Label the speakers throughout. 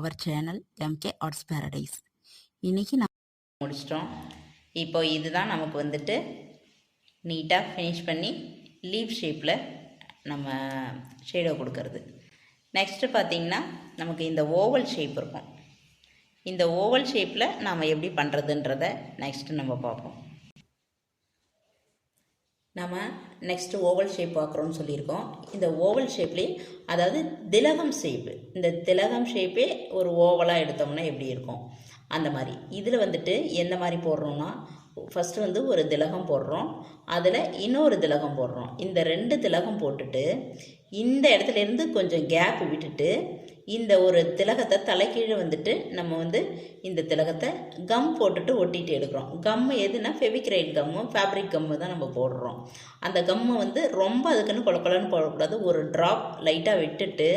Speaker 1: அவர் channel MK arts paradise. இன்றைக்கி நான்
Speaker 2: முடிச்சிட்டோம். இப்போ இதுதான் நமக்கு வந்துட்டு நீட்டாக ஃபினிஷ் பண்ணி லீவ் ஷேப்பில் நம்ம ஷேடோ கொடுக்கறது. நெக்ஸ்ட்டு பார்த்திங்கன்னா நமக்கு இந்த ஓவல் ஷேப் இருக்கும். இந்த ஓவல் ஷேப்பில் நாம் எப்படி பண்ணுறதுன்றத நெக்ஸ்ட்டு நம்ம பார்ப்போம். நம்ம நெக்ஸ்ட்டு ஓவல் ஷேப் பார்க்குறோன்னு சொல்லியிருக்கோம். இந்த ஓவல் ஷேப்லேயே அதாவது திலகம் ஷேப்பு, இந்த திலகம் ஷேப்பே ஒரு ஓவலாக எடுத்தோம்னா எப்படி இருக்கும் அந்த மாதிரி. இதில் வந்துட்டு எந்த மாதிரி போடுறோம்னா, ஃபஸ்ட்டு வந்து ஒரு திலகம் போடுறோம், அதில் இன்னொரு திலகம் போடுறோம். இந்த 2 திலகம் போட்டுட்டு இந்த இடத்துலேருந்து கொஞ்சம் கேப் விட்டுட்டு இந்த ஒரு திலகத்தை தலைக்கீழே வந்துட்டு நம்ம வந்து இந்த திலகத்தை கம் போட்டுட்டு ஒட்டிட்டு எடுக்கிறோம். கம்மு எதுனா ஃபெவிக்ரைல் கம்மு, ஃபேப்ரிக் கம்மு தான் நம்ம போடுறோம். அந்த கம்மை வந்து ரொம்ப அதுக்குன்னு கொலன்னு போடக்கூடாது. ஒரு ட்ராப் லைட்டாக விட்டுட்டு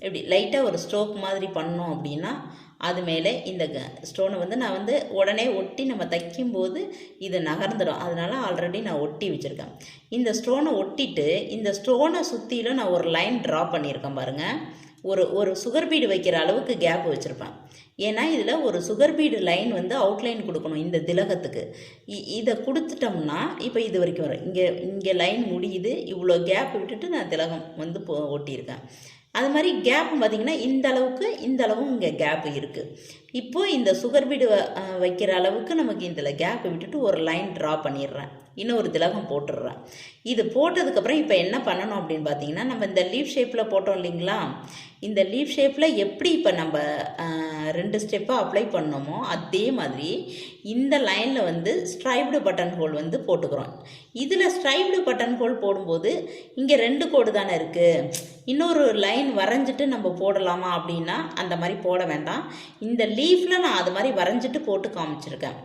Speaker 2: இப்படி லைட்டாக ஒரு ஸ்ட்ரோக் மாதிரி பண்ணோம் அப்படின்னா அது மேலே இந்த ஸ்டோனை வந்து நான் வந்து உடனே ஒட்டி நம்ம தைக்கும்போது இது நகர்ந்துடும். அதனால் ஆல்ரெடி நான் ஒட்டி வச்சுருக்கேன். இந்த ஸ்டோனை ஒட்டிட்டு இந்த ஸ்டோனை சுற்றிலும் நான் ஒரு லைன் ட்ரா பண்ணியிருக்கேன் பாருங்கள். ஒரு சுகர் பீடு வைக்கிற அளவுக்கு கேப் வச்சுருப்பேன். ஏன்னா இதில் ஒரு சுகர் பீடு லைன் வந்து அவுட்லைன் கொடுக்கணும் இந்த திலகத்துக்கு. இதை கொடுத்துட்டோம்னா இப்போ இது வரைக்கும் வரும். இங்கே லைன் முடியுது, இவ்வளோ கேப் விட்டுட்டு நான் திலகம் வந்து ஒட்டியிருக்கேன். அது மாதிரி கேப் பார்த்திங்கன்னா இந்த அளவும் இங்கே கேப்பு இருக்குது. இப்போது இந்த சுகர் பீடு வைக்கிற அளவுக்கு நமக்கு இதில் கேப் விட்டுட்டு ஒரு லைன் ட்ரா பண்ணிடுறேன், இன்னொரு திலகம் போட்டுடுறேன். இது போட்டதுக்கப்புறம் இப்போ என்ன பண்ணணும் அப்படின்னு பார்த்தீங்கன்னா, நம்ம இந்த லீவ் ஷேப்பில் போட்டோம் இல்லைங்களா, இந்த லீவ் ஷேப்பில் எப்படி இப்போ நம்ம 2 ஸ்டெப்பாக அப்ளை பண்ணோமோ அதே மாதிரி இந்த லைனில் வந்து ஸ்ட்ரைப்டு பட்டன் ஹோல் வந்து போட்டுக்கிறோம். இதில் ஸ்ட்ரைப்டு பட்டன் ஹோல் போடும்போது இங்கே 2 கோடு தானே இருக்குது, இன்னொரு லைன் வரைஞ்சிட்டு நம்ம போடலாமா அப்படின்னா அந்த மாதிரி போட வேண்டாம். இந்த லீஃபில் நான் அது மாதிரி வரைஞ்சிட்டு போட்டு காமிச்சிருக்கேன்.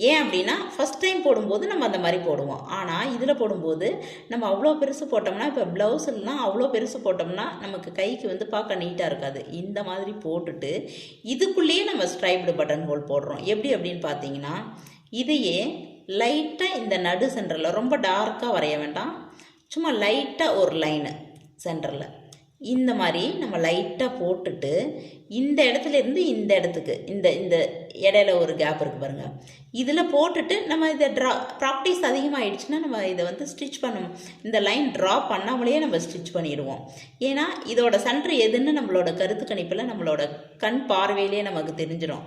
Speaker 2: ஏன் அப்படின்னா ஃபஸ்ட் டைம் போடும்போது நம்ம அந்த மாதிரி போடுவோம். ஆனால் இதில் போடும்போது நம்ம அவ்வளோ பெருசு போட்டோம்னா, இப்போ ப்ளவுஸ்லாம் அவ்வளோ பெருசு போட்டோம்னா நமக்கு கைக்கு வந்து பார்க்க நீட்டாக இருக்காது. இந்த மாதிரி போட்டுட்டு இதுக்குள்ளேயே நம்ம ஸ்ட்ரைப்டு பட்டன் ஹோல் போடுறோம். எப்படி அப்படின்னு பார்த்தீங்கன்னா, இதையே லைட்டாக இந்த நடு சென்டரில் ரொம்ப டார்க்காக வரைய வேண்டாம், சும்மா லைட்டாக ஒரு லைனு சென்டரில் இந்த மாதிரி நம்ம லைட்டாக போட்டுட்டு இந்த இடத்துலேருந்து இந்த இடத்துக்கு இந்த இடையில ஒரு கேப் இருக்குது பாருங்கள், இதில் போட்டுட்டு நம்ம இதை ப்ராக்டிஸ் அதிகமாகிடுச்சுன்னா நம்ம இதை வந்து ஸ்டிச் பண்ணுவோம். இந்த லைன் ட்ரா பண்ணாமலேயே நம்ம ஸ்டிச் பண்ணிடுவோம். ஏன்னா இதோட சென்டர் எதுன்னு நம்மளோட கருத்து கணிப்பில் நம்மளோட கண் பார்வையிலே நமக்கு தெரிஞ்சிடும்.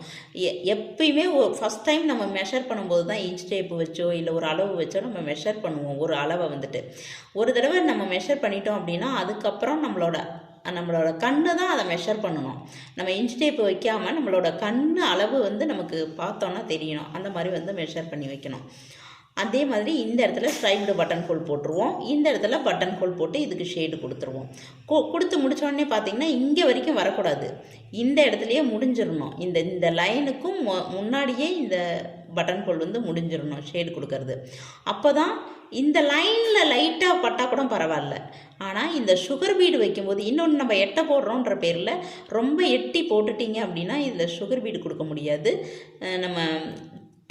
Speaker 2: எப்பயுமே ஃபஸ்ட் டைம் நம்ம மெஷர் பண்ணும்போது தான் இன்ச் டேப்பு வச்சோ இல்லை ஒரு அளவு வச்சோ நம்ம மெஷர் பண்ணுவோம். ஒரு அளவை வந்துட்டு ஒரு தடவை நம்ம மெஷர் பண்ணிட்டோம் அப்படின்னா அதுக்கப்புறம் நம்மளோட கண்ணு தான் அதை மெஷர் பண்ணணும். நம்ம இன்ச் டேப்பு வைக்காமல் நம்மளோட கண்ணு அளவு வந்து நமக்கு பார்த்தோன்னா தெரியணும். அந்த மாதிரி வந்து மெஷர் பண்ணி வைக்கணும். அதே மாதிரி இந்த இடத்துல ஸ்ட்ரைப்டு பட்டன் ஹோல் போட்டுருவோம். இந்த இடத்துல பட்டன் ஹோல் போட்டு இதுக்கு ஷேடு கொடுத்துருவோம். கொடுத்து முடித்தோடனே பார்த்திங்கன்னா இங்கே வரைக்கும் வரக்கூடாது, இந்த இடத்துலையே முடிஞ்சிடணும். இந்த லைனுக்கும் முன்னாடியே இந்த பட்டன் ஹோல் வந்து முடிஞ்சிடணும் ஷேடு கொடுக்கறது. அப்போ தான் இந்த லைனில் லைட்டாக பட்டா கூட பரவாயில்ல. ஆனால் இந்த சுகர் பீடு வைக்கும்போது இன்னொன்று நம்ம எட்டை போடுறோன்ற பேரில் ரொம்ப எட்டி போட்டுட்டிங்க அப்படின்னா இதில் சுகர் பீடு கொடுக்க முடியாது. நம்ம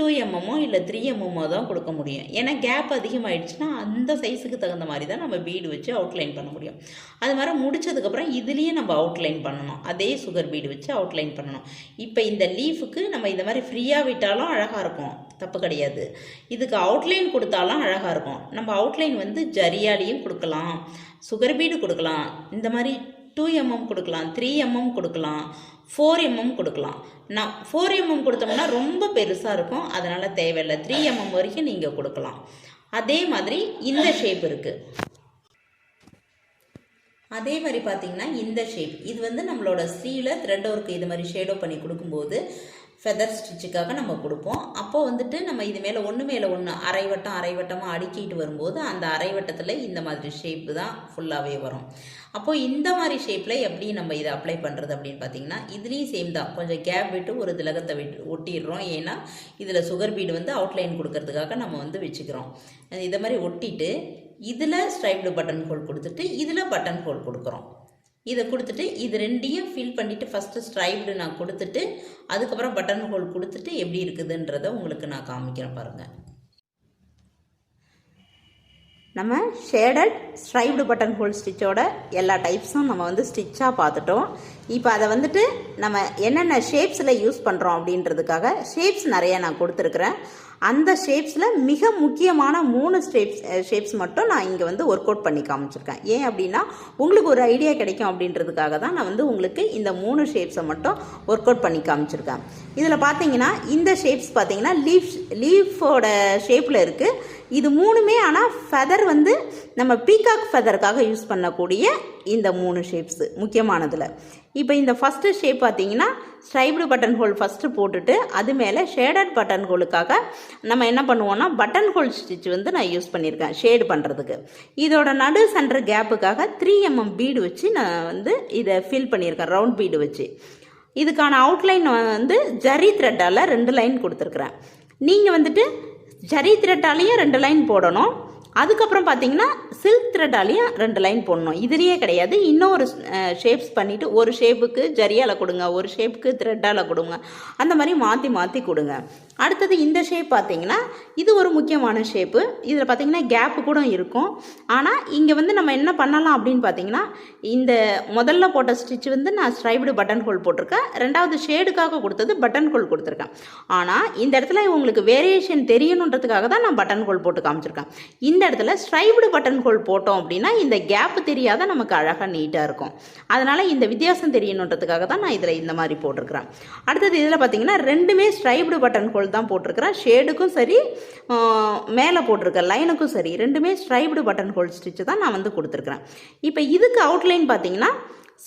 Speaker 2: 2mm இல்லை 3mm தான் கொடுக்க முடியும். ஏன்னா கேப் அதிகமாகிடுச்சுன்னா அந்த சைஸுக்கு தகுந்த மாதிரி தான் நம்ம பீடு வச்சு அவுட்லைன் பண்ண முடியும். அது மாதிரி முடித்ததுக்கப்புறம் இதுலேயே நம்ம அவுட்லைன் பண்ணணும், அதே சுகர் பீடு வச்சு அவுட்லைன் பண்ணணும். இப்போ இந்த லீஃபுக்கு நம்ம இந்த மாதிரி ஃப்ரீயாக விட்டாலும் அழகாக இருக்கும், தப்பு கிடையாது. இதுக்கு அவுட்லைன் கொடுத்தாலும் அழகாக இருக்கும். நம்ம அவுட்லைன் வந்து ஜரியாலையும் கொடுக்கலாம், சுகர் பீடு கொடுக்கலாம், இந்த மாதிரி 2mm கொடுக்கலாம், 3mm கொடுக்கலாம், 4mm கொடுக்கலாம். நான் 4mm கொடுத்தோம்னா ரொம்ப பெருசாக இருக்கும், அதனால் தேவையில்லை. 3mm வரைக்கும் நீங்கள் கொடுக்கலாம். அதே மாதிரி இந்த ஷேப் இருக்குது. அதே மாதிரி பார்த்தீங்கன்னா இந்த ஷேப் இது வந்து நம்மளோட ஸ்லீவில் த்ரெட் ஒர்க்கு இது மாதிரி ஷேடோ பண்ணி கொடுக்கும்போது ஃபெதர் ஸ்டிச்சுக்காக நம்ம கொடுப்போம். அப்போது வந்துட்டு நம்ம இது மேலே ஒன்று அரை வட்டமாக அடுக்கிட்டு வரும்போது அந்த அரை வட்டத்தில் இந்த மாதிரி ஷேப்பு தான் ஃபுல்லாகவே வரும். அப்போது இந்த மாதிரி ஷேப்பில் எப்படி நம்ம இதை அப்ளை பண்ணுறது அப்படின்னு பார்த்தீங்கன்னா, இதுலேயும் சேம் தான், கொஞ்சம் கேப் விட்டு ஒரு திலகத்தை ஒட்டிடுறோம். ஏன்னா இதில் சுகர் பீடு வந்து அவுட்லைன் கொடுக்கறதுக்காக நம்ம வந்து வச்சுக்கிறோம். இதை மாதிரி ஒட்டிட்டு இதில் ஸ்ட்ரைப்டு பட்டன் ஹோல் கொடுத்துட்டு இதில் பட்டன் ஹோல் கொடுக்குறோம். இதை கொடுத்துட்டு இது ரெண்டையும் ஃபில் பண்ணிவிட்டு ஃபஸ்ட்டு ஸ்ட்ரைப்டு நான் கொடுத்துட்டு அதுக்கப்புறம் பட்டன் ஹோல் கொடுத்துட்டு எப்படி இருக்குதுன்றதை உங்களுக்கு நான் காமிக்கிறேன் பாருங்கள். நம்ம ஷேடட் ஸ்ட்ரைப்டு பட்டன் ஹோல் ஸ்டிச்சோட எல்லா டைப்ஸும் நம்ம வந்து ஸ்டிச்சாக பார்த்துட்டோம். இப்போ அதை வந்துட்டு நம்ம என்னென்ன ஷேப்ஸில் யூஸ் பண்ணுறோம் அப்படின்றதுக்காக ஷேப்ஸ் நிறையா நான் கொடுத்துருக்குறேன். அந்த ஷேப்ஸில் மிக முக்கியமான 3 ஷேப்ஸ் மட்டும் நான் இங்கே வந்து ஒர்க் அவுட் பண்ணி காமிச்சிருக்கேன். ஏன் அப்படின்னா உங்களுக்கு ஒரு ஐடியா கிடைக்கும் அப்படின்றதுக்காக தான் நான் வந்து உங்களுக்கு இந்த 3 ஷேப்ஸை மட்டும் ஒர்க் அவுட் பண்ணி காமிச்சிருக்கேன். இதில் பார்த்தீங்கன்னா இந்த ஷேப்ஸ் பார்த்தீங்கன்னா லீஃபோட ஷேப்பில் இருக்குது. இது 3மே ஆனால் ஃபெதர் வந்து நம்ம பீகாக் ஃபெதருக்காக யூஸ் பண்ணக்கூடிய இந்த 3 ஷேப்ஸு முக்கியமானதில். இப்போ இந்த ஃபஸ்ட்டு ஷேப் பார்த்தீங்கன்னா ஸ்ட்ரைப்டு பட்டன் ஹோல் ஃபஸ்ட்டு போட்டுட்டு அது மேலே ஷேடட் பட்டன் ஹோலுக்காக நம்ம என்ன பண்ணுவோம்னா பட்டன் ஹோல் ஸ்டிச் வந்து நான் யூஸ் பண்ணியிருக்கேன் ஷேடு பண்ணுறதுக்கு. இதோட நடு சென்டர் கேப்புக்காக 3mm பீடு வச்சு நான் வந்து இதை ஃபில் பண்ணியிருக்கேன் ரவுண்ட் பீடு வச்சு. இதுக்கான அவுட்லைன் வந்து ஜரி த்ரெட்டால் 2 லைன் கொடுத்துருக்குறேன். நீங்கள் வந்துட்டு ஜரி த்ரெட்டாலேயும் 2 லைன் போடணும். அதுக்கப்புறம் பார்த்தீங்கன்னா சில்க் த்ரெட்டாலையும் 2 லைன் போடணும். இதுலேயே கிடையாது, இன்னொரு ஷேப்ஸ் பண்ணிவிட்டு ஒரு ஷேப்புக்கு ஜரியால் கொடுங்க, ஒரு ஷேப்புக்கு த்ரெட்டால் கொடுங்க, அந்த மாதிரி மாற்றி மாற்றி கொடுங்க. அடுத்தது இந்த ஷேப் பார்த்தீங்கன்னா இது ஒரு முக்கியமான ஷேப்பு. இதில் பார்த்தீங்கன்னா கேப்பு கூட இருக்கும். ஆனால் இங்கே வந்து நம்ம என்ன பண்ணலாம் அப்படின்னு பார்த்தீங்கன்னா இந்த முதல்ல போட்ட ஸ்டிச் வந்து நான் ஸ்ட்ரைப்டு பட்டன் ஹோல் போட்டிருக்கேன். 2வது ஷேடுக்காக கொடுத்தது பட்டன் ஹோல் கொடுத்துருக்கேன். ஆனால் இந்த இடத்துல உங்களுக்கு வேரியேஷன் தெரியணுன்றதுக்காக தான் நான் பட்டன் ஹோல் போட்டு காமிச்சிருக்கேன். இந்த இடத்துல ஸ்ட்ரைப்டு பட்டன் ஹோல் போட்டோம் அப்படின்னா இந்த கேப்பு தெரியாத நமக்கு அழகாக நீட்டாக இருக்கும். அதனால் இந்த வித்தியாசம் தெரியணுன்றதுக்காக தான் நான் இதில் இந்த மாதிரி போட்டிருக்கிறேன். அடுத்தது இதில் பார்த்தீங்கன்னா 2மே ஸ்ட்ரைப்டு பட்டன் ஹோல் தான் போட்டிருக்கிறேன். ஷேடுக்கும் சரி மேலே போட்டிருக்க லைனுக்கும் சரி 2மே ஸ்ட்ரைப்டு பட்டன் ஹோல் ஸ்டிச்சு தான் நான் வந்து கொடுத்துருக்குறேன். இப்போ இதுக்கு அவுட்லைன் பார்த்தீங்கன்னா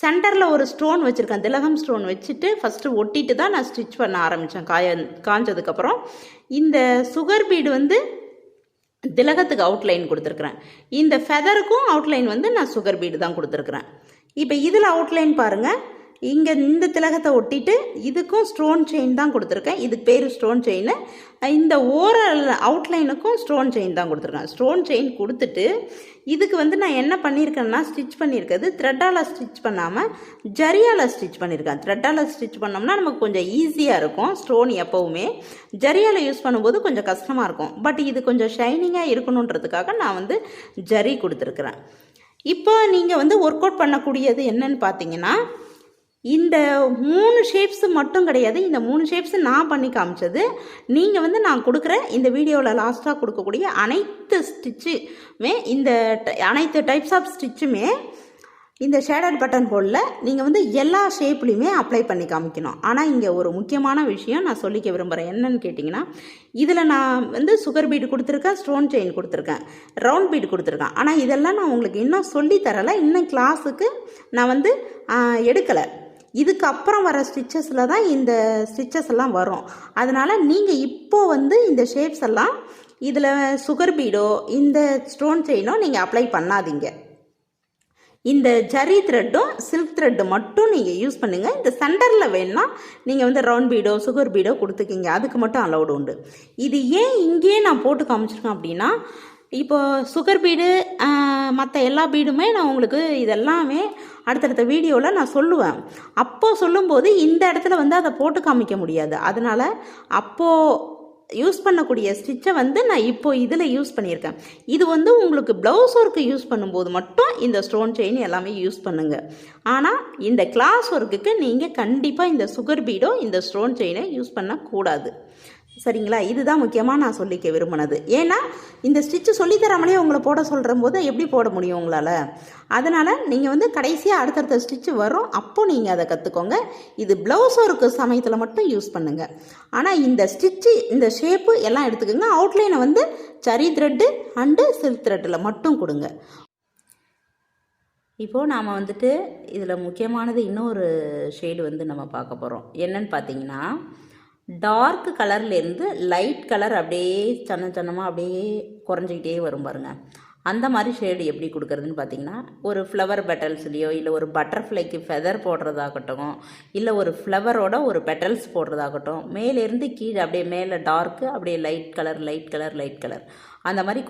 Speaker 2: சென்டரில் ஒரு ஸ்டோன் வச்சுருக்கேன், திலகம் ஸ்டோன் வச்சுட்டு ஃபஸ்ட்டு ஒட்டிட்டு தான் நான் ஸ்டிச் பண்ண ஆரம்பித்தேன். காஞ்சதுக்கப்புறம் இந்த சுகர் பீடு வந்து திலகத்துக்கு அவுட்லைன் கொடுத்துருக்குறேன். இந்த ஃபெதருக்கும் அவுட்லைன் வந்து நான் சுகர் பீடு தான் கொடுத்துருக்குறேன். இப்போ இதில் அவுட்லைன் பாருங்கள், இங்கே இந்த திலகத்தை ஒட்டிட்டு இதுக்கும் ஸ்டோன் செயின் தான் கொடுத்துருக்கேன். இதுக்கு பேர் ஸ்டோன் செயின். இந்த ஓரல் அவுட்லைனுக்கும் ஸ்டோன் செயின் தான் கொடுத்துருக்கேன். ஸ்டோன் செயின் கொடுத்துட்டு இதுக்கு வந்து நான் என்ன பண்ணியிருக்கேன்னா ஸ்டிச் பண்ணியிருக்கிறது த்ரெட்டால் ஸ்டிச் பண்ணாமல் ஜரியால் ஸ்டிச் பண்ணியிருக்கேன். த்ரெட்டால் ஸ்டிச் பண்ணோம்னா நமக்கு கொஞ்சம் ஈஸியாக இருக்கும். ஸ்டோன் எப்போவுமே ஜரியால் யூஸ் பண்ணும்போது கொஞ்சம் கஷ்டமாக இருக்கும். பட் இது கொஞ்சம் ஷைனிங்காக இருக்கணுன்றதுக்காக நான் வந்து ஜரி கொடுத்துருக்குறேன். இப்போ நீங்கள் வந்து ஒர்க் அவுட் பண்ணக்கூடியது என்னன்னு பார்த்தீங்கன்னா இந்த 3 ஷேப்ஸ் மட்டும் கிடையாது. இந்த 3 ஷேப்ஸ் நான் பண்ணி காமிச்சது. நீங்கள் வந்து நான் கொடுக்குற இந்த வீடியோவில் லாஸ்ட்டாக கொடுக்கக்கூடிய அனைத்து ஸ்டிச்சுமே இந்த அனைத்து டைப்ஸ் ஆஃப் ஸ்டிச்சுமே இந்த ஷேடட் பட்டன் ஹோலில் நீங்கள் வந்து எல்லா ஷேப்லேயுமே அப்ளை பண்ணி காமிக்கணும். ஆனால் இங்கே ஒரு முக்கியமான விஷயம் நான் சொல்லிக்க விரும்புகிறேன். என்னன்னு கேட்டிங்கன்னா இதில் நான் வந்து சுகர் பீடு கொடுத்துருக்கேன், ஸ்டோன் செயின் கொடுத்துருக்கேன், ரவுண்ட் பீடு கொடுத்துருக்கேன். ஆனால் இதெல்லாம் நான் உங்களுக்கு இன்னும் சொல்லித்தரலை. இன்னும் கிளாஸுக்கு நான் வந்து எடுக்கலை. இதுக்கப்புறம் வர ஸ்டிச்சஸில் தான் இந்த ஸ்டிச்சஸ் எல்லாம் வரும். அதனால் நீங்கள் இப்போது வந்து இந்த ஷேப்ஸ் எல்லாம் இதில் சுகர் பீடோ இந்த ஸ்டோன் செயினோ நீங்கள் அப்ளை பண்ணாதீங்க. இந்த ஜரி த்ரெட்டும் சில்க் த்ரெட்டு மட்டும் நீங்கள் யூஸ் பண்ணுங்கள். இந்த சென்டரில் வேணுன்னா நீங்கள் வந்து ரவுண்ட் பீடோ சுகர் பீடோ கொடுத்துக்கிங்க, அதுக்கு மட்டும் அலௌடு உண்டு. இது ஏன் இங்கேயே நான் போட்டு காமிச்சிருக்கேன் அப்படின்னா இப்போ சுகர் பீடு மற்ற எல்லா பீடுமே நான் உங்களுக்கு இதெல்லாமே அடுத்தடுத்த வீடியோவில் நான் சொல்லுவேன். அப்போது சொல்லும்போது இந்த இடத்துல வந்து அதை போட்டு காமிக்க முடியாது. அதனால் அப்போது யூஸ் பண்ணக்கூடிய ஸ்டிச்சை வந்து நான் இப்போது இதில் யூஸ் பண்ணியிருக்கேன். இது வந்து உங்களுக்கு ப்ளவுஸ் ஒர்க்கு யூஸ் பண்ணும்போது மட்டும் இந்த ஸ்டோன் செயின் எல்லாமே யூஸ் பண்ணுங்கள். ஆனால் இந்த கிளாஸ் ஒர்க்குக்கு நீங்கள் கண்டிப்பாக இந்த சுகர் பீடோ இந்த ஸ்டோன் செயினை யூஸ் பண்ணக்கூடாது. சரிங்களா? இதுதான் முக்கியமாக நான் சொல்லிக்க விரும்பினது. ஏன்னா இந்த ஸ்டிச்சு சொல்லித்தராமலே உங்களை போட சொல்கிற போது எப்படி போட முடியும் உங்களால்? அதனால் நீங்கள் வந்து கடைசியாக அடுத்தடுத்த ஸ்டிச்சு வரும், அப்போது நீங்கள் அதை கற்றுக்கோங்க. இது ப்ளவுஸ் ஒர்க்கு சமயத்தில் மட்டும் யூஸ் பண்ணுங்கள். ஆனால் இந்த ஸ்டிச்சு இந்த ஷேப்பு எல்லாம் எடுத்துக்கோங்க. அவுட்லைனை வந்து ஜரி த்ரெட்டு அண்டு சில்க் த்ரெட்டில் மட்டும் கொடுங்க. இப்போது நாம் வந்துட்டு இதில் முக்கியமானது இன்னொரு ஷேடு வந்து நம்ம பார்க்க போகிறோம். என்னன்னு பார்த்தீங்கன்னா டார்க் கலர்லேருந்து லைட் கலர் அப்படியே சன்னமாக அப்படியே குறைஞ்சிக்கிட்டே வரும் பாருங்கள். அந்த மாதிரி ஷேடு எப்படி கொடுக்குறதுன்னு பார்த்தீங்கன்னா ஒரு ஃப்ளவர் பெட்டல்ஸ்லேயோ இல்லை ஒரு பட்டர்ஃப்ளைக்கு ஃபெதர் போடுறதாகட்டும் இல்லை ஒரு ஃப்ளவரோட ஒரு பெட்டல்ஸ் போடுறதாகட்டும் மேலேருந்து கீழே அப்படியே மேலே டார்க்கு அப்படியே லைட் கலர் அந்த மாதிரி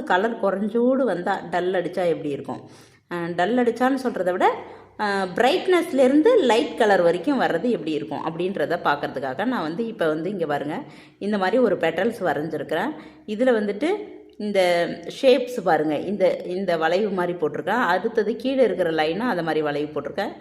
Speaker 2: கலர் குறைஞ்சூடு வந்தால் டல் அடித்தா எப்படி இருக்கும்? டல் அடித்தான்னு சொல்கிறத விட பிரைட்னஸ்லேருந்து லைட் கலர் வரைக்கும் வர்றது எப்படி இருக்கும் அப்படின்றத பார்க்குறதுக்காக நான் வந்து இப்போ வந்து இங்கே பாருங்கள் இந்த மாதிரி ஒரு பெட்டல்ஸ் வரைஞ்சிருக்கிறேன். இதில் வந்துட்டு இந்த ஷேப்ஸ் பாருங்கள், இந்த வளைவு மாதிரி போட்டிருக்கேன். அடுத்தது கீழே இருக்கிற லைனும் அதை மாதிரி வளைவு போட்டிருக்கேன்.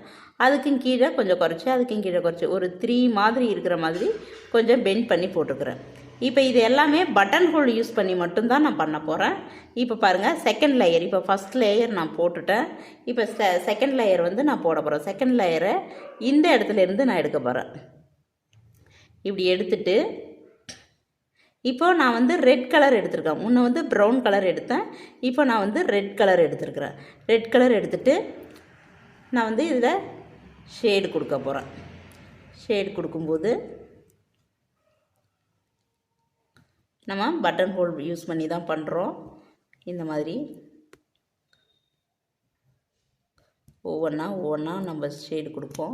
Speaker 2: அதுக்கும் கீழே கொஞ்சம் குறைச்சி, அதுக்கும் கீழே குறைச்சி, ஒரு 3 மாதிரி இருக்கிற மாதிரி கொஞ்சம் பெண்ட் பண்ணி போட்டிருக்கிறேன். இப்போ இது எல்லாமே பட்டன் ஹோல் யூஸ் பண்ணி மட்டும்தான் நான் பண்ண போகிறேன். இப்போ பாருங்கள், செகண்ட் லேயர், இப்போ ஃபஸ்ட் லேயர் நான் போட்டுட்டேன். இப்போ செகண்ட் லேயர் வந்து நான் போட போகிறேன். செகண்ட் லேயரை இந்த இடத்துல இருந்து நான் எடுக்க போகிறேன். இப்படி எடுத்துட்டு இப்போ நான் வந்து ரெட் கலர் எடுத்திருக்கேன். முன்ன வந்து ப்ரௌன் கலர் எடுத்தேன். இப்போ நான் வந்து ரெட் கலர் எடுத்துருக்கிறேன். ரெட் கலர் எடுத்துட்டு நான் வந்து இதில் ஷேடு கொடுக்க போகிறேன். ஷேடு கொடுக்கும்போது நம்ம பட்டன் ஹோல் யூஸ் பண்ணி தான் பண்ணுறோம். இந்த மாதிரி ஒவ்வொன்றா நம்ம ஷேடு கொடுப்போம்.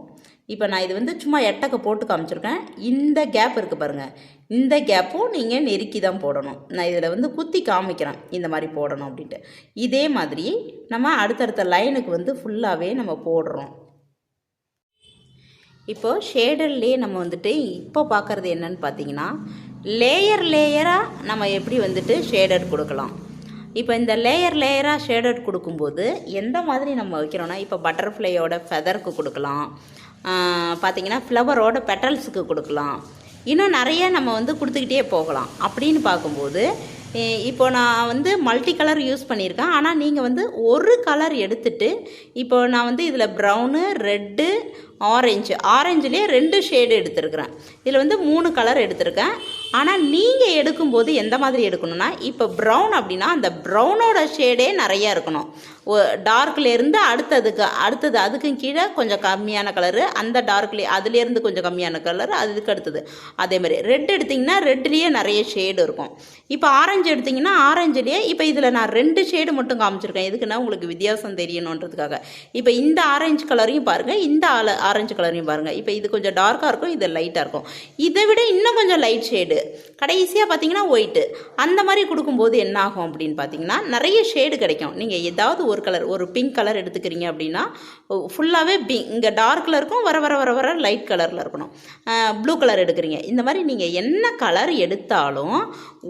Speaker 2: இப்போ நான் இது வந்து சும்மா எட்டக்க போட்டு காமிச்சிருக்கேன். இந்த கேப் இருக்குது பாருங்கள், இந்த கேப்பும் நீங்கள் நெருக்கி தான் போடணும். நான் இதில் வந்து குத்தி காமிக்கிறேன் இந்த மாதிரி போடணும் அப்படின்ட்டு. இதே மாதிரி நம்ம அடுத்தடுத்த லைனுக்கு வந்து ஃபுல்லாகவே நம்ம போடுறோம். இப்போது ஷேடர்லேயே நம்ம வந்துட்டு இப்போ பார்க்குறது என்னன்னு பார்த்தீங்கன்னா, லேயராக நம்ம எப்படி வந்துட்டு ஷேடட் கொடுக்கலாம். இப்போ இந்த லேயராக ஷேடட் கொடுக்கும்போது எந்த மாதிரி நம்ம வைக்கிறோன்னா, இப்போ பட்டர்ஃப்ளையோட ஃபெதருக்கு கொடுக்கலாம், பார்த்திங்கன்னா ஃப்ளவரோட பெட்டல்ஸுக்கு கொடுக்கலாம், இன்னும் நிறைய நம்ம வந்து கொடுத்துக்கிட்டே போகலாம். அப்படின்னு பார்க்கும்போது இப்போ நான் வந்து மல்டி கலர் யூஸ் பண்ணியிருக்கேன். ஆனால் நீங்கள் வந்து ஒரு கலர் எடுத்துட்டு, இப்போ நான் வந்து இதில் ப்ரௌனு, ரெட்டு, ஆரஞ்சுலேயே 2 ஷேடு எடுத்துருக்கிறேன். இதில் வந்து 3 கலர் எடுத்திருக்கேன். ஆனால் நீங்கள் எடுக்கும்போது எந்த மாதிரி எடுக்கணும்னா, இப்போ ப்ரௌன் அப்படின்னா அந்த ப்ரௌனோட ஷேடே நிறையா இருக்கணும். டார்க்லேருந்து அடுத்தது அதுக்கும் கீழே கொஞ்சம் கம்மியான கலரு, அந்த அதுலேருந்து கொஞ்சம் கம்மியான கலர், அதுக்கு அடுத்தது அதேமாதிரி. ரெட் எடுத்திங்கன்னா ரெட்லேயே நிறைய ஷேடு இருக்கும். இப்போ ஆரஞ்சு எடுத்திங்கன்னா ஆரஞ்சுலேயே, இப்போ இதில் நான் 2 ஷேடு மட்டும் காமிச்சிருக்கேன். எதுக்குன்னா உங்களுக்கு வித்தியாசம் தெரியணுன்றதுக்காக. இப்போ இந்த ஆரஞ்சு கலரையும் பாருங்கள், இந்த ஆரஞ்சு கலரையும் பாருங்கள். இப்போ இது கொஞ்சம் டார்க்காக இருக்கும், இது லைட்டாக இருக்கும். இதை விட இன்னும் கொஞ்சம் லைட் ஷேடு, கடைசியாக பார்த்தீங்கன்னா ஒயிட்டு, அந்த மாதிரி கொடுக்கும்போது என்ன ஆகும் அப்படின்னு பார்த்தீங்கன்னா, நிறைய ஷேடு கிடைக்கும். நீங்கள் ஏதாவது ஒரு கலர், ஒரு பிங்க் கலர் எடுத்துக்கிறீங்க அப்படின்னா ஃபுல்லாகவே இங்கே டார்க்கில் இருக்கும், வர லைட் கலரில் இருக்கணும். ப்ளூ கலர் எடுக்கிறீங்க, இந்த மாதிரி நீங்கள் என்ன கலர் எடுத்தாலும்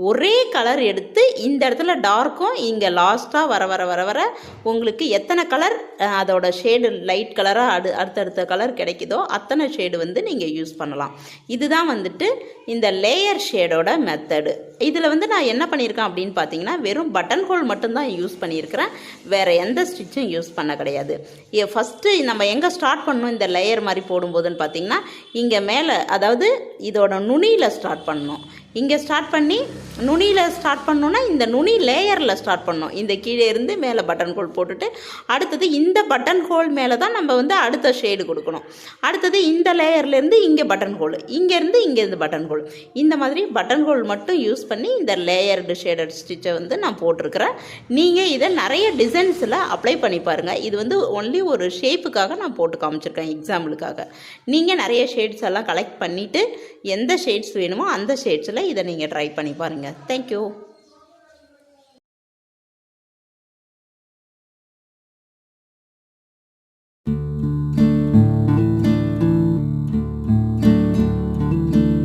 Speaker 2: ஒரே கலர் எடுத்து இந்த இடத்துல டார்க்கும், இங்கே லாஸ்ட்டாக வர உங்களுக்கு எத்தனை கலர் அதோட ஷேடு லைட் கலராக அடுத்தடுத்த கலர் கிடைக்குதோ அத்தனை ஷேடு வந்து நீங்கள் யூஸ் பண்ணலாம். இதுதான் வந்துட்டு இந்த லேயர் ஷேடோட மெத்தடு. இதில் வந்து நான் என்ன பண்ணியிருக்கேன் அப்படின்னு பார்த்தீங்கன்னா, வெறும் பட்டன் ஹோல் மட்டும்தான் யூஸ் பண்ணியிருக்கிறேன். வேறு எந்த ஸ்டிச்சும் யூஸ் பண்ண கிடையாது. ஃபஸ்ட்டு நம்ம எங்கே ஸ்டார்ட் பண்ணணும் இந்த லேயர் மாதிரி போடும்போதுன்னு பார்த்தீங்கன்னா, இங்கே மேலே, அதாவது இதோட நுனியில் ஸ்டார்ட் பண்ணணும். இங்கே ஸ்டார்ட் பண்ணி நுனியில் ஸ்டார்ட் பண்ணோன்னா இந்த நுனி லேயரில் ஸ்டார்ட் பண்ணோம். இந்த கீழே இருந்து மேலே பட்டன் ஹோல் போட்டுட்டு, அடுத்தது இந்த பட்டன் ஹோல் மேலே தான் நம்ம வந்து அடுத்த ஷேடு கொடுக்கணும். அடுத்தது இந்த லேயர்லேருந்து இங்கே பட்டன் ஹோல், இங்கேருந்து இங்கேருந்து பட்டன் ஹோல், இந்த மாதிரி பட்டன் ஹோல் மட்டும் யூஸ் பண்ணி இந்த லேயர்டு ஷேடட் ஸ்டிச்சை வந்து நான் போட்டிருக்கிறேன். நீங்கள் இதை நிறைய டிசைன்ஸில் அப்ளை பண்ணி பாருங்கள். இது வந்து ஒன்லி ஒரு ஷேப்புக்காக நான் போட்டு காமிச்சிருக்கேன், எக்ஸாம்பிளுக்காக. நீங்கள் நிறைய ஷேட்ஸ் எல்லாம் கலெக்ட் பண்ணிவிட்டு எந்த ஷேட்ஸ் வேணுமோ அந்த ஷேட்ஸில் இதை நீங்கள் ட்ரை பண்ணி பாருங்கள். தேங்க்யூ.